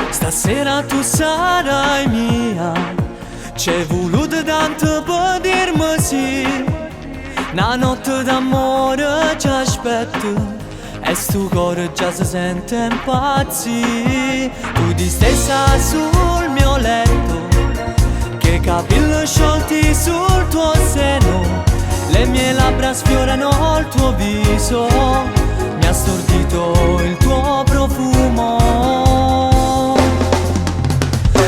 Stasera tu sarai mia, c'è voluto tanto per dirmi sì. Una notte d'amore ci aspetto e sto cuore già si sente impazzì. Tu di stessa sul mio letto, che capelli sciolti sul tuo seno, le mie labbra sfiorano il tuo viso, mi ha stordito il tuo profumo.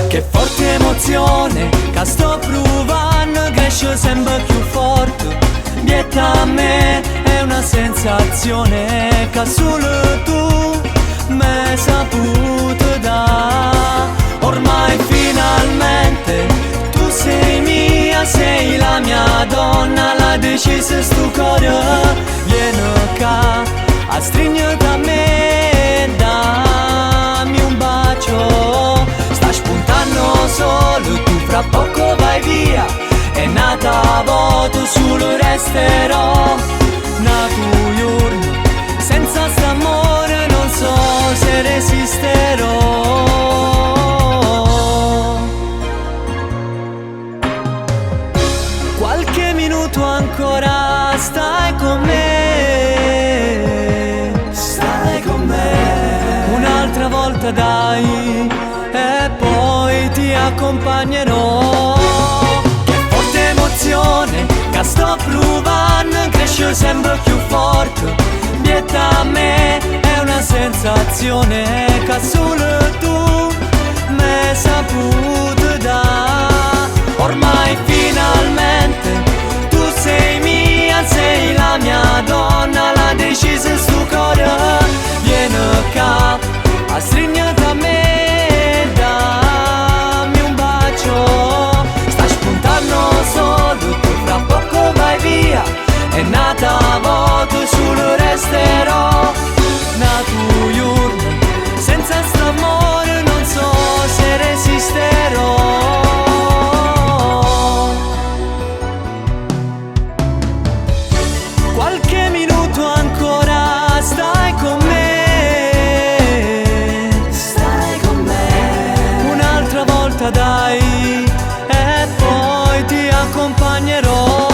Che forte emozione che sto provando, cresce sempre più forte. Dieta a me è una sensazione che solo tu mi saputo dare. Ormai finalmente tu sei mia, sei la mia donna, l'ha deciso sto cuore. Vieni qua a stringere da me, dammi un bacio. Sta spuntando solo, tu fra poco vai via. È nata voto, solo resterò. Nato giorno, senza st'amore non so se resisterò. Qualche minuto ancora stai con me, stai con me. Un'altra volta dai, e poi ti accompagnerò. Che sto provando, cresce sempre più forte. Dieta a me è una sensazione che solo tu mi saputo dare. Ormai finalmente tu sei mia, sei la mia donna, l'ha deciso sto cuore. Vieni qua a stringere da me, dammi un bacio. Sta spuntando solo, fra poco vai via. È nata a voto, solo resterò. Nato giorno, senza st'amore non so se resisterò. Qualche minuto ancora stai con me, stai con me. Un'altra volta dai, e poi ti accompagnerò.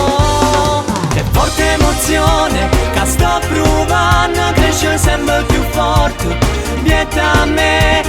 Che forte emozione che sto provando, cresce sempre più forte. Dieta a me